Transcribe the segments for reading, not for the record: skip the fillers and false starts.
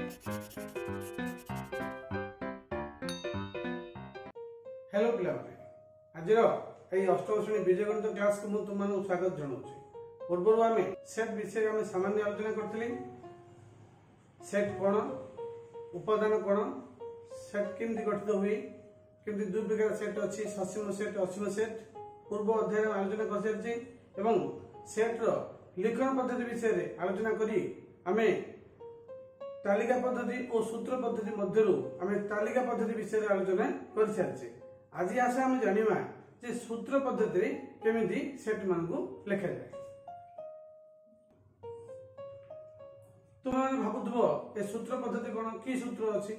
Hello पिला आज अष्टम श्रेणी बीजगणित क्लास को तुम स्वागत जनाऊँ। पूर्व आम सेट विषय में सामान्य आलोचना करी। सेट कौन, उपादान कौन, सेट केमती गठित हुए, केमती दुई प्रकार सेट अच्छी, ससीम सेट, असीम सेट पूर्व अध्याय में आलोचना कर सारी एवं सेट लिखन पद्धति विषय में आलोचना करी आमे तालिका पद्धति और सूत्र पद्धति मध्यरु आमे तालिका पद्धति विषय में आलोचना कर सारी। आज आशा आम जानिबा जे सूत्र पद्धति रे केमिति सेट मान को लिखा जाए। तुम भाबुथबो ए सूत्र पद्धति कोन की सूत्र अछि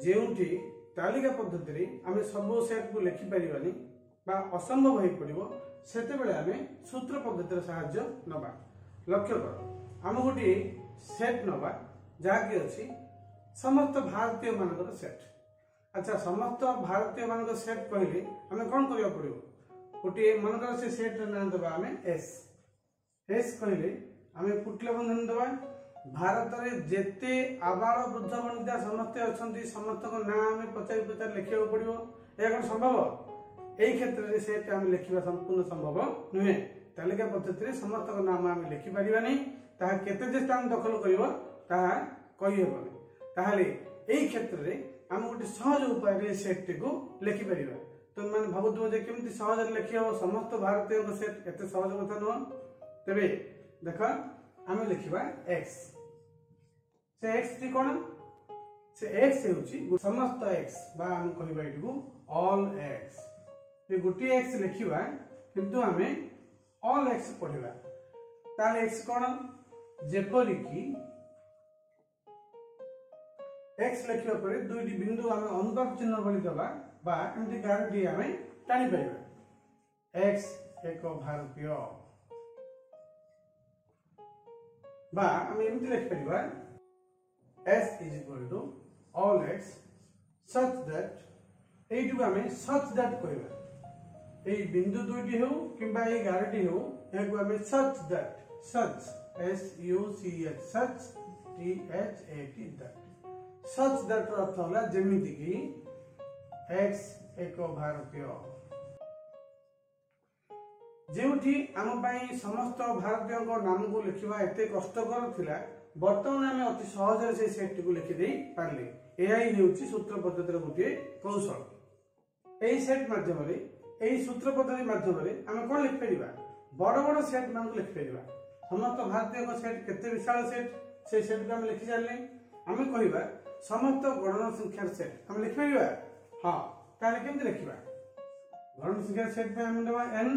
जेउठी तालिका पद्धति रे आमे सब सेट को लिखि परिबानी बा असंभव होई पड़िबो सेते बेले आमे सूत्र पद्धति रे सहाय्य नबा। लक्ष्य कर आम गोटे सेट नबा जहाँकि अच्छी समस्त भारतीय मानकर सेट। अच्छा, समस्त भारतीय मानक सेट कहले आम कौन करबा पड़िबो गोटे मानकर से सेट ना दबा आम एस एस कहले आम कुटिल बंधन दबा। भारत में जेते आबाल वृद्ध वनिता समस्ते अच्छा समस्त ना आम पचार पचार लिखा पड़ो। यह कौन संभव? यही क्षेत्र में सेट आम लिखा संपूर्ण संभव नुहे। तालिका पद्धति समस्त नाम आम लिखिपारानी केते स्थान दखल कर यही क्षेत्र में आम गोटे सहज उपाय सेट को लिखिपर। तुम मैंने भावुव केमती सहज लिखी हम समस्त भारतीय सेट एत सहज कथा नुह। तेरे देख आम लिखा एक्स से एक्स टी कौन से एक्स हो समस्त एक्स आम कह ऑल एक्स। ये गोटे एक्स लिखा किंतु आम ऑल एक्स पढ़ा ताले एक्स कौन जेपरिक एक्स लिखा पर दुईटी बिंदु आम अनुपात चिन्ह भली दबा बा एमती गारंटी आम टाणी पार। एक्स एक भारतीय बा आम एमती लिखिपर S is equal to all x such that एटू आम सच दैट कह बिंदु दुईटी हो कि गारटी हो यह आम such that such S U C H such T H A T that such that अर्थ होला जेमिति कि एक्स एक भारतीय जेउठी आम पाई समस्त भारतीय नाम को लिखा एते कष्टकर थिला वर्तमान आम अति सहज से सेट को लिखि दे पारले। यही हेउची सूत्र पद्धतिर गोटे कौशल। एही सेट माध्यम रे एही सूत्र पद्धति माध्यम रे आम कोन लिखि परिबा बड़ बड़ सेट मान को लिखि परिबा। समस्त भारतीय को सेट केते विशाल सेट से सेट को आम लिखि जाले आम कहबा समस्त गणन संख्या सेट आम लिखि परिबा। हां ताले केमते लिखिबा गणन संख्या सेट पे आम देबा n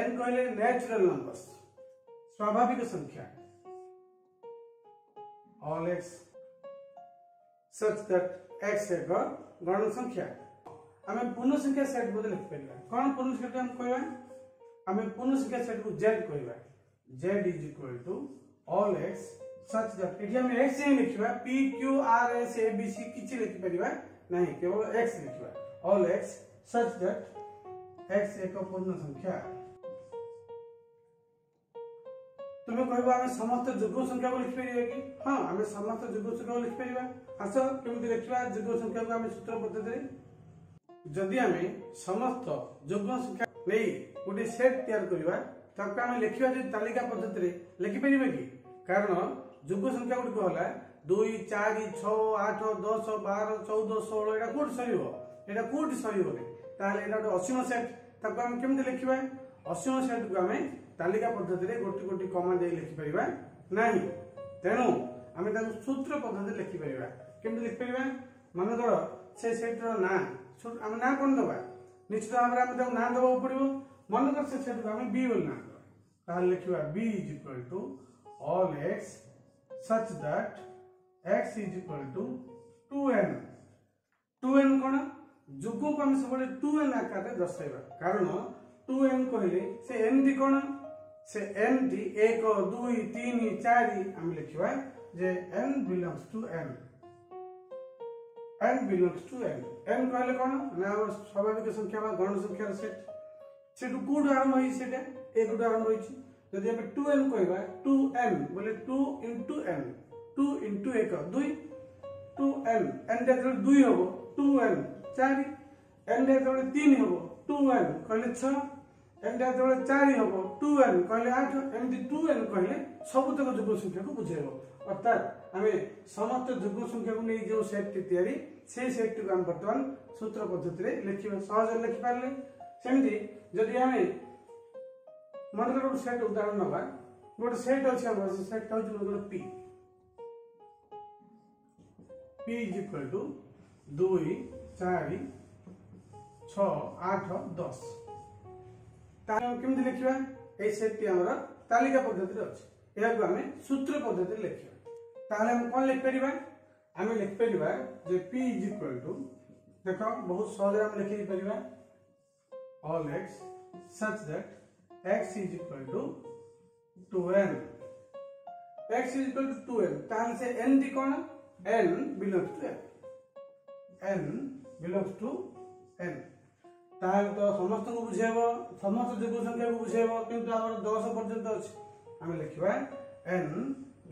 n कहले नेचुरल नंबर्स स्वाभाविक संख्या all x such that x एक गणन संख्या आम पूर्ण संख्या सेट बोध लिखि परिबा। कोन पूर्ण संख्या हम कहबा आम पूर्ण संख्या सेट को z कहबा z is equal to all x such that एठी हम x he लिखिबा p q r s a b c किछि लिखि परिबा नहीं केवल x लिखिबा all x such that x एक पूर्ण संख्या। तुम्हें कहबा आम समस्त जुग्म संख्या को लिखि परिबा कि हां आम समस्त जुग्म संख्या को लिखि परिबा। आस केमति लिखिबा जुग्म संख्या को आम सूत्र पद्धति रे जदि आम समस्त जुग्म संख्या नहीं गोटे सेट तैयार करबा ताका आम लिखिबा जे तालिका पद्धति रे लिखि परिबा कि कारण जुग्म संख्या गुड होला 2 4 6 8 10 12 14 16 एटा कोड सरीबो एटा कोड सरीबो ने ताले एटा गोटे असीम सेट ताको हम केमते लिखिबा असीम सेट को आम तालिका पद्धति रे गोटी गोटी कमा दे लिखि परिबा नाही। तेनु आम ताको सूत्र पद्धति लिखि परिबा केमते लिखि परिबा मन कर से सेट रो ना आम ना कोन दबा निश्चित भाव में आम ताको ना दबा पड़िबो मन कर से सेट को आम बी बोल ना दबा ताले लिखिबा b is equal to all X such that x is equal to 2n 2n कौन जुग्म को हम सब 2n आकार रे दर्शाइबा कारण 2n कहले से n टी कौन से n टी 1 2 3 4 हम लिखिबा जे n belongs to n belongs to n n कहले कौन ना स्वाभाविक संख्या बा गण संख्या सेट से कोड आरंभ होई सेटा 1 आरंभ होई यदि 2n कहबा 2n बोले 2 into n 2 into 1 2 2n n जेतबे 2 हबो 2n 4 n जेतबे 3 हबो 2n कहले 6 n जेतबे 4 हबो 2n कहले 8 एमती 2n कहले सबुतक जुग्म संख्या को बुझेबो अर्थात आमे समस्त जुग्म संख्या को नै जो सेट तयारी से सेट को हम वर्तमान सूत्र पद्धति रे लिखिबा सहज लिखि पारले सेमती जदि आमे मन कर सेट उदाहरण नबा गोटे सेट अछि हमर सेट होछि मन p p is equal to 2 4 6 8 10 ताले केमति लिखिबा ए सेट टी हमर तालिका पद्धति रे अछि एहा को हमें सूत्र पद्धति रे लिखिबा ताले हम कोन लिख परिबा हमें लिख परिबा जे p is equal to देखो बहुत सहज हम लिखि परिबा all x such that x is equal to 2n x is equal to 2n ताले से n the cone n belongs to n belongs to n ताले तो समस्त को बुझेबो समस्त जुग्म संख्या को बुझेबो किंतु हमर 10 पर्यंत अछि हम लिखबा n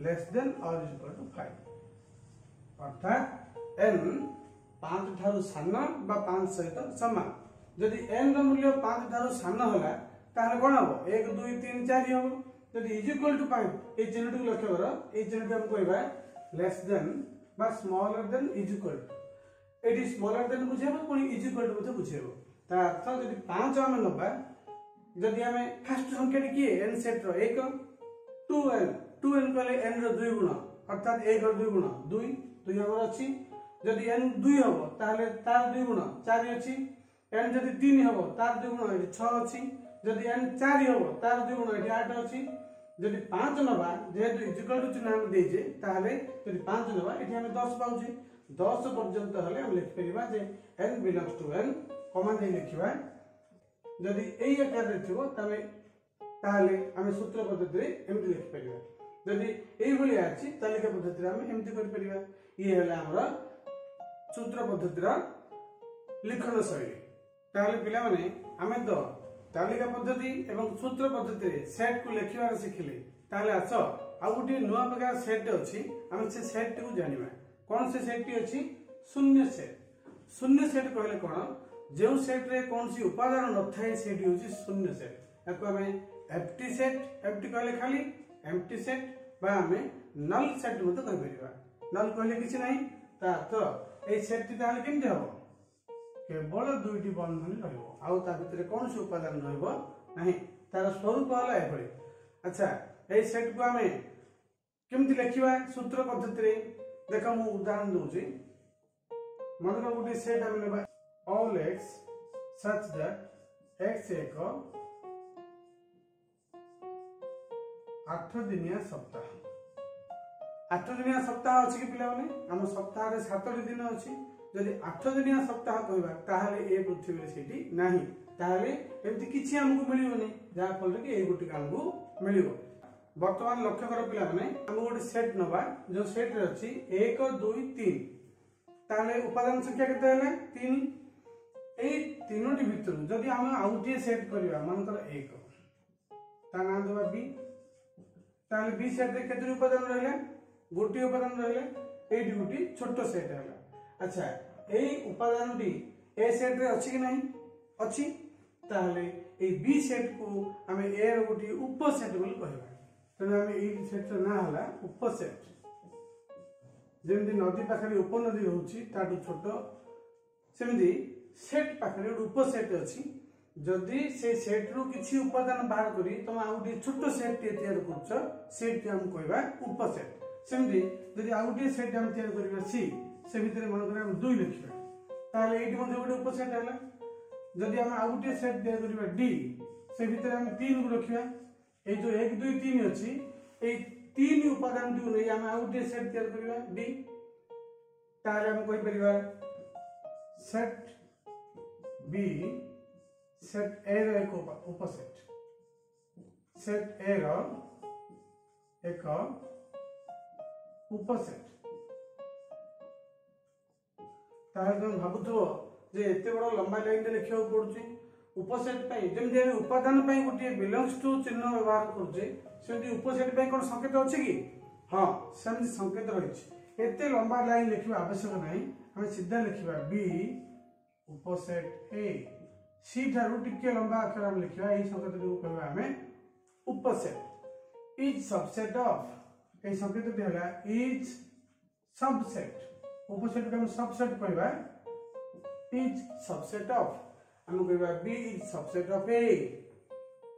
less than or equal to 5 अर्थात n 5 ठारू सानो बा 5 सहित समान जदि n रो मूल्य 5 ठारू सानो होला ताले कोन हो 1 2 3 4 हो जदि इज इक्वल टू 5 ए चिन्हटू लक्ष्य करो ए चिन्हटू हम कहबा लेस देन बा smaller than is equal to एटी स्मॉलर देन बुझेबो कोन इज इक्वल टू बुझेबो ता अर्थ जदि 5 हम नबा जदि हमें फर्स्ट संख्या की n सेट रो 1 2n कहले n रो 2 गुण अर्थात 1 रो 2 गुण 2 हमर अछि जदि n 2 हबो ताले तार 2 गुण 4 अछि n जदि 3 हबो तार 2 गुण 6 अछि जदि n 4 हबो तार 2 गुण 8 अछि जदि 5 नबा जेहेतु इक्वल टू चिन्ह हम देजे ताले जदि 5 नबा एठी हम 10 पाउछि 10 पर्यंत हले हम लिख परिबा जे n belongs to n कमान दे लिखिबा जदि एई आकार रे थिबो तमे ताले हम सूत्र पद्धति रे एमति लिख परिबा जदि एई भली आछि तालिका पद्धति रे हम एमति कर परिबा ई हला हमरा सूत्र पद्धति रा लिखन शैली ताले पिला माने हमें तो तालिका पद्धति एवं सूत्र पद्धति रे सेट को लिखिबार सिखिले ताले आछ आ गुटी नुवा प्रकार सेट अछि हम से सेट को जानिबा कोन से सेट अछि शून्य सेट कहले कोन जो सेट रे कोन सी उपादान न थाए सेट होछि शून्य सेट एको हमें एम्प्टी कहले खाली एम्प्टी सेट बा हमें नल सेट मत कहि परिबा नल कहले किछि नाही ता तो ए सेट ती ताले केमते हो केवल दुईटी बंधन रहइबो आउ ता भितरे कोन से उपादान रहइबो नाही तार स्वरूप हला एभली अच्छा ए सेट को हमें केमति लिखिबा सूत्र पद्धति रे देखो मु उदाहरण दोछि मन रो गुटी सेट हम लेबा all x such that x एक 8 दिनिया सप्ताह 8 दिनिया सप्ताह अछि कि पिला माने हम सप्ताह रे 7 दिन अछि जदि 8 दिनिया सप्ताह कहबा ताहाले ए पृथ्वी रे सेठी नाही ताहाले एमति किछि हमकु मिलिबोनी जा फल रे कि ए गुटी हमकु मिलिबो वर्तमान लक्ष्य कर पिला माने हम गोटे सेट नबा जो सेट रे अछि 1 2 3 ताहाले उपादान संख्या केते हले 3 ए तीनोटी भितर जदि हम आउटे सेट करबा मानकर 1 ता नाम देबा b ताले b सेट रे केते उपादान रहले गोटी उपादान रहले एडी गोटी छोटो सेट हला अच्छा ए उपादान डी ए सेट रे अछि कि नहीं अछि ताले ए बी सेट को हमें ए रो गोटी उप सेट बोल कहबा तने हमें ए सेट रो ना हला उप सेट जेमति नदी पाखरे उप नदी होछि ताटू छोटो सेमति सेट पाखरे उप सेट अछि जदि से सेट रो किछि उपादान बाहर करी तम आउटी छोटो सेट ते तयार करछ सेट के हम कहबा उप सेट सेमति जदि आउटी सेट हम तयार करबा सी से भितर मन करे हम 2 लिखबा ताले एटी मध्ये गोटे उप सेट हला जदि हम आउटी सेट तयार करबा डी से भितर हम 3 को रखिबा ए जो 1 2 3 अछि ए 3 उपादान दु नै हम आउटी सेट तयार करबा डी ताले हम कहि परिबा सेट बी सेट ए रो एक उपसेट सेट ए रो एक उपसेट ताहे तुम भाबुथबो जे एते बड़ लंबा लाइन रे लिखियो पड़ुची उपसेट पई जेमि हम उपादान पई गोटे बिलोंग्स टू चिन्ह व्यवहार करजे सेमि उपसेट पई कोन संकेत अछि कि हाँ सेमती संकेत रही एते लंबा लाइन लिखा आवश्यक नहीं आम सीधा लिखा बी उपसेट ए सी ठारू टिके लंबा अक्षर आम लिखा यही संकेत को कहवा आम उपसेट इज सबसेट ऑफ ए संकेत है इज सबसेट उपसेट को हम सबसेट कहवा इज सबसेट ऑफ हम कहवा बी इज सबसेट ऑफ ए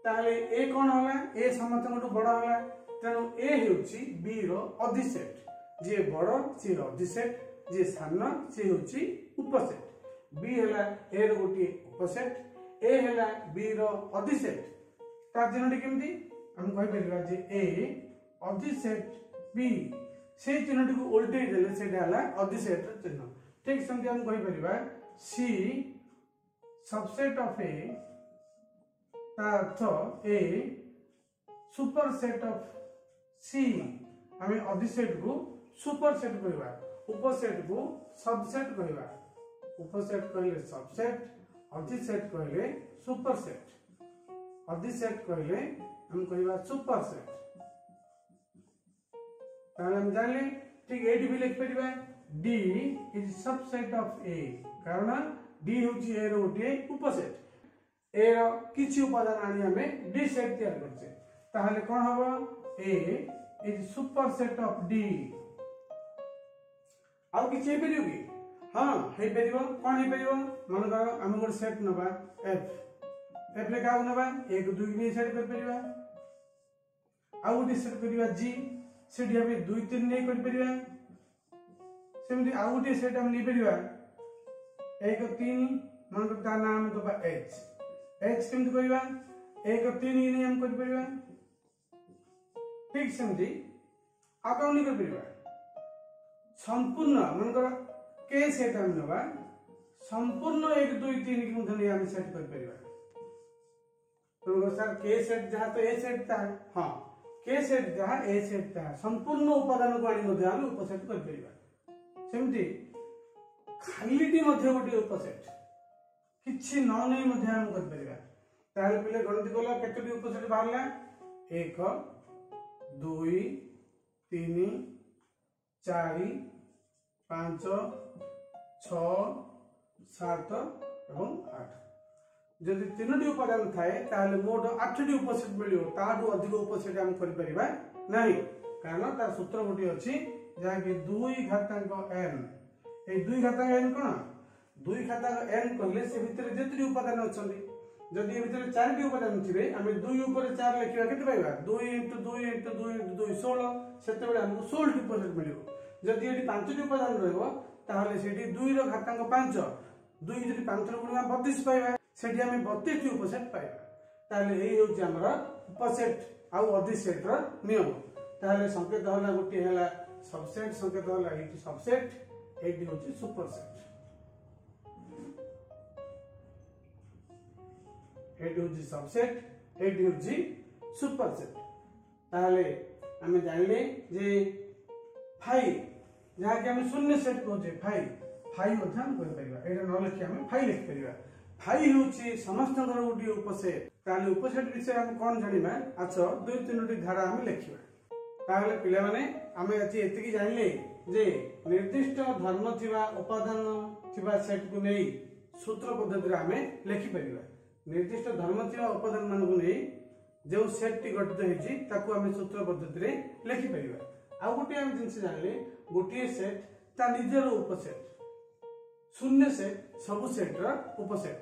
ताहले ए कौन होला ए समस्त बड़ होला तेणु ए होउची बी रो अधिसेट जे बड़ सी रो अधिसेट जे सान सी होउची उपसेट बी हैला ए रो गोटी उपसेट ए हैला बी रो अधिसेट ता चिन्हटी केमती हम कहि परिबा जे ए अधिसेट बी से चिन्हटी को उल्टे देले सेटा हैला अधिसेट रो चिन्ह ठीक संगे हम कहि परिबा सी सबसेट ऑफ ए अर्थ ए सुपरसेट ऑफ सी आम अधिसेट को सुपरसेट कहवा उपसेट को सबसेट कहवा उपसेट कहले सबसेट अधिसेट कहले सुपरसेट अधिसेट कहले हम कहवा सुपरसेट ताले हम जानले ठीक एडी भी लिख परिबा डी इज सबसेट ऑफ ए कारण डी होची ए रो गोटे उपसेट ए रो किछि उपादान आनी हमें डी सेट तैयार करछे ताहले कोन हबो ए इज सुपरसेट ऑफ डी आउ किछि परियो कि हां हे परियो कोन हे परियो मन कर हम गोटे सेट नबा एफ ले काउ नबा 1 2 नि सेट कर परिबा आउ गोटे सेट करिबा जी सेठी हमें 2 3 नै कर परिबा सेमति आउ गोटे सेट हम नै परिबा 1 3 मन कर ता नाम दबा एच एच केमति करिबा 1 3 नै हम कर परिबा ठीक सेमती आप नहीं कर परिबा संपूर्ण मनकर के सेट हम नबा संपूर्ण 1 2 3 की मुझे हम सेट कर परिबा तो सर के सेट जहां तो ए सेट था हां के सेट जहां ए सेट था संपूर्ण उपादान को आनी मध्ये हम उपसेट कर परिबा सेमती खालीटी मध्ये गोटे उपसेट किछि न नै मध्ये हम कर परिबा ताले पिले गणति कोला केतटी उपसेट बाहरला 1 2 3 4 5 6 7 एवं 8 जदि तीनोटी उपादान थाए ताहले मोट 8टी उपसेट मिलियो ताडू अधिक उपसेट हम करि परिबा नाही कारण तार सूत्र गोटी अछि जहा कि 2 घातांक n ए 2 घातांक n कोन 2 घातांक n कहले से भितर जेतटी उपादान अछंती जदि ए भितर 4टी उपादान थिबे आमे 2 ऊपर 4 लिखिबा केते पाइबा 2 * 2 * 2 * 2 16 सेते बेले हमको 16टी उपसेट मिलियो जदि एटी 5टी उपादान रहबो ताहले सेठी 2 रो घातांक 5 2 जदि 5 रो गुणा 32 पाइबा सेठी हमें 32टी उपसेट पाइबा ताहले एही होची हमरा उपसेट आउ अधिसेट रो नियम ताहले संकेत होला गोटी हैला सबसेट संकेत होला एटी सबसेट एटी होची सुपरसेट एटी होची सबसेट एटी होची सुपरसेट ताहले हमें जानले जे फाई जहा कि हम शून्य सेट कहजे फाई फाई मध्ये हम कहि परिबा एटा न लिखि हम फाई लिख परिबा फाई होची समस्त गोटी उपसेट ताले उपसेट विषय हम कोन जानिबा अच्छा 2 3टी धारा हम लिखिबा ताले पिले माने हमें अछि एतिकी जानले जे निर्दिष्ट धर्म थिबा उपादान थिबा सेट को नै सूत्र पद्धति रे हमें लिखि परिबा निर्दिष्ट धर्म थिबा उपादान मान को नै जो सेट टी गठित हेछि ताकू हमें सूत्र पद्धति रे लिखि परिबा आ गोटे हम जिनस जानले गोटे सेट ता निजर उपसेट शून्य सेट सब सेट रा उपसेट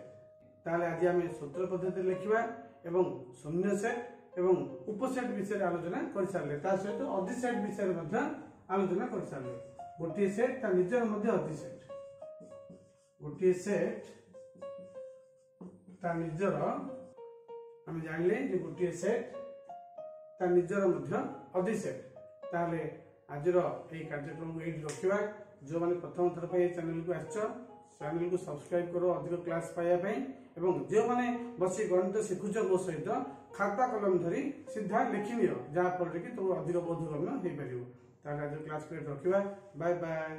ताले आज हम सूत्र पद्धति लिखिबा एवं शून्य सेट एवं उपसेट विषय आलोचना कर सारले ता सहित अधिसेट विषय मध्ये आलोचना कर सारले गोटे सेट ता निजर मध्ये अधिसेट गोटे सेट ता निजर हम जानले जे गोटे सेट ता निजर मध्ये अधिसेट ताले आज कार्यक्रम को ये रखा जो मैंने प्रथम थर पर चैनल को आसो चैनल को सब्सक्राइब करो अधिक क्लास पाइबा एवं जो मैंने बसी गणित शिखुच मो सहित खाता कलम धरी सीधा लिखि नियो जहाँ फल कि तुम अधिक बोधगम्य हो पार आज क्लास रखा बाय बाय।